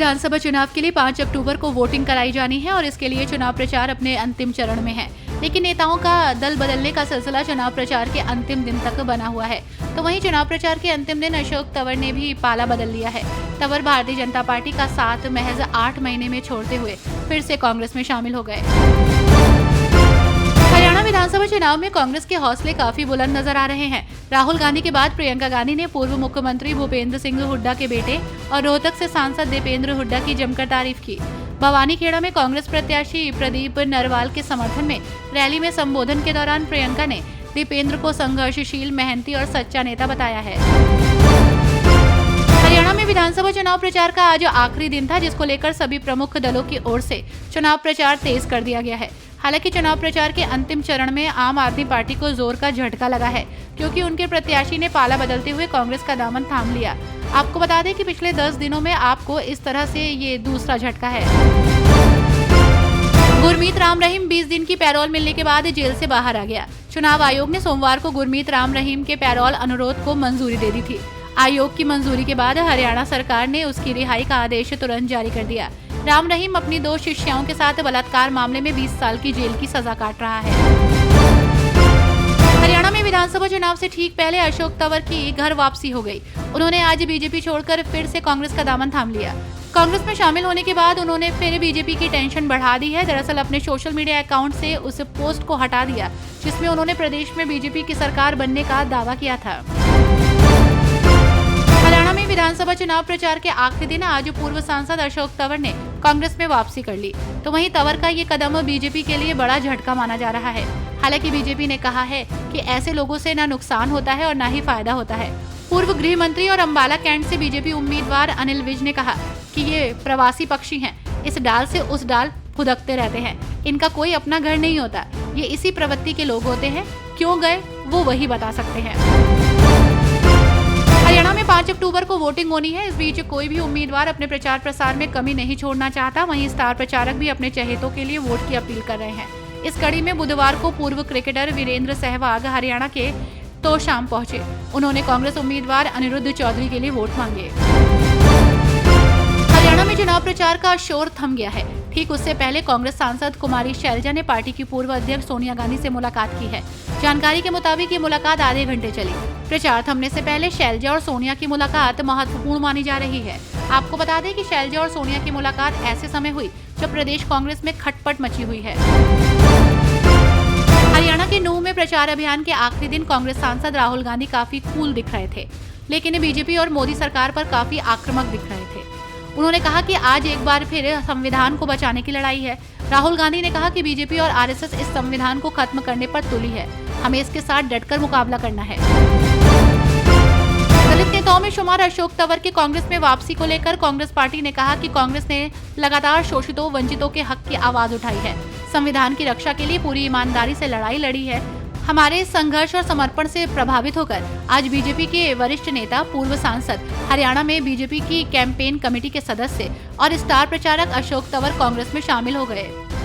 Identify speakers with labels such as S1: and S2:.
S1: विधानसभा चुनाव के लिए 5 अक्टूबर को वोटिंग कराई जानी है और इसके लिए चुनाव प्रचार अपने अंतिम चरण में है। लेकिन नेताओं का दल बदलने का सिलसिला चुनाव प्रचार के अंतिम दिन तक बना हुआ है। तो वहीं चुनाव प्रचार के अंतिम दिन अशोक तंवर ने भी पाला बदल लिया है। तंवर भारतीय जनता पार्टी का साथ महज 8 महीने में छोड़ते हुए फिर से कांग्रेस में शामिल हो गए। हरियाणा विधानसभा चुनाव में कांग्रेस के हौसले काफी बुलंद नजर आ रहे हैं। राहुल गांधी के बाद प्रियंका गांधी ने पूर्व मुख्यमंत्री भूपेंद्र सिंह हुड्डा के बेटे और रोहतक से सांसद दीपेंद्र हुड्डा की जमकर तारीफ की। भवानीखेड़ा में कांग्रेस प्रत्याशी प्रदीप नरवाल के समर्थन में रैली में संबोधन के दौरान प्रियंका ने दीपेंद्र को संघर्षशील, मेहनती और सच्चा नेता बताया है। हरियाणा में विधानसभा चुनाव प्रचार का आज आखिरी दिन था, जिसको लेकर सभी प्रमुख दलों की ओर से चुनाव प्रचार तेज कर दिया गया है। हालांकि चुनाव प्रचार के अंतिम चरण में आम आदमी पार्टी को जोर का झटका लगा है, क्योंकि उनके प्रत्याशी ने पाला बदलते हुए कांग्रेस का दामन थाम लिया। आपको बता दें कि पिछले 10 दिनों में आपको इस तरह से ये दूसरा झटका है। गुरमीत राम रहीम 20 दिन की पैरोल मिलने के बाद जेल से बाहर आ गया। चुनाव आयोग ने सोमवार को गुरमीत राम रहीम के पैरोल अनुरोध को मंजूरी दे दी थी। आयोग की मंजूरी के बाद हरियाणा सरकार ने उसकी रिहाई का आदेश तुरंत जारी कर दिया। राम रहीम अपनी 2 शिष्याओं के साथ बलात्कार मामले में 20 साल की जेल की सजा काट रहा है। हरियाणा में विधानसभा चुनाव से ठीक पहले अशोक तंवर की घर वापसी हो गई। उन्होंने आज बीजेपी छोड़कर फिर से कांग्रेस का दामन थाम लिया। कांग्रेस में शामिल होने के बाद उन्होंने फिर बीजेपी की टेंशन बढ़ा दी है। दरअसल अपने सोशल मीडिया अकाउंट से उस पोस्ट को हटा दिया, जिसमें उन्होंने प्रदेश में बीजेपी की सरकार बनने का दावा किया था। हरियाणा में विधानसभा चुनाव प्रचार के आखिरी दिन आज पूर्व सांसद अशोक तंवर ने कांग्रेस में वापसी कर ली। तो वहीं तंवर का ये कदम बीजेपी के लिए बड़ा झटका माना जा रहा है। हालांकि बीजेपी ने कहा है कि ऐसे लोगों से न नुकसान होता है और न ही फायदा होता है। पूर्व गृह मंत्री और अम्बाला कैंट से बीजेपी उम्मीदवार अनिल विज ने कहा कि ये प्रवासी पक्षी हैं, इस डाल से उस डाल फुदकते रहते हैं, इनका कोई अपना घर नहीं होता, ये इसी प्रवृत्ति के लोग होते हैं, क्यों गए वो वही बता सकते हैं। हरियाणा में 5 अक्टूबर को वोटिंग होनी है। इस बीच कोई भी उम्मीदवार अपने प्रचार प्रसार में कमी नहीं छोड़ना चाहता। वहीं स्टार प्रचारक भी अपने चहेतों के लिए वोट की अपील कर रहे हैं। इस कड़ी में बुधवार को पूर्व क्रिकेटर वीरेंद्र सहवाग हरियाणा के तोशाम पहुंचे। उन्होंने कांग्रेस उम्मीदवार अनिरुद्ध चौधरी के लिए वोट मांगे। हरियाणा में चुनाव प्रचार का शोर थम गया है। ठीक उससे पहले कांग्रेस सांसद कुमारी शैलजा ने पार्टी की पूर्व अध्यक्ष सोनिया गांधी से मुलाकात की है। जानकारी के मुताबिक ये मुलाकात आधे घंटे चली। प्रचार थमने से पहले शैलजा और सोनिया की मुलाकात महत्वपूर्ण मानी जा रही है। आपको बता दें कि शैलजा और सोनिया की मुलाकात ऐसे समय हुई जब प्रदेश कांग्रेस में खटपट मची हुई है। हरियाणा के नूंह में प्रचार अभियान के आखिरी दिन कांग्रेस सांसद राहुल गांधी काफी कूल दिख रहे थे, लेकिन बीजेपी और मोदी सरकार पर काफी आक्रामक दिख रहे थे। उन्होंने कहा कि आज एक बार फिर संविधान को बचाने की लड़ाई है। राहुल गांधी ने कहा कि बीजेपी और आरएसएस इस संविधान को खत्म करने पर तुली है, हमें इसके साथ डटकर मुकाबला करना है। दलित नेताओं में शुमार अशोक तंवर की कांग्रेस में वापसी को लेकर कांग्रेस पार्टी ने कहा कि कांग्रेस ने लगातार शोषितों, वंचितों के हक की आवाज उठाई है, संविधान की रक्षा के लिए पूरी ईमानदारी से लड़ाई लड़ी है। हमारे संघर्ष और समर्पण से प्रभावित होकर आज बीजेपी के वरिष्ठ नेता, पूर्व सांसद, हरियाणा में बीजेपी की कैंपेन कमेटी के सदस्य और स्टार प्रचारक अशोक तंवर कांग्रेस में शामिल हो गए।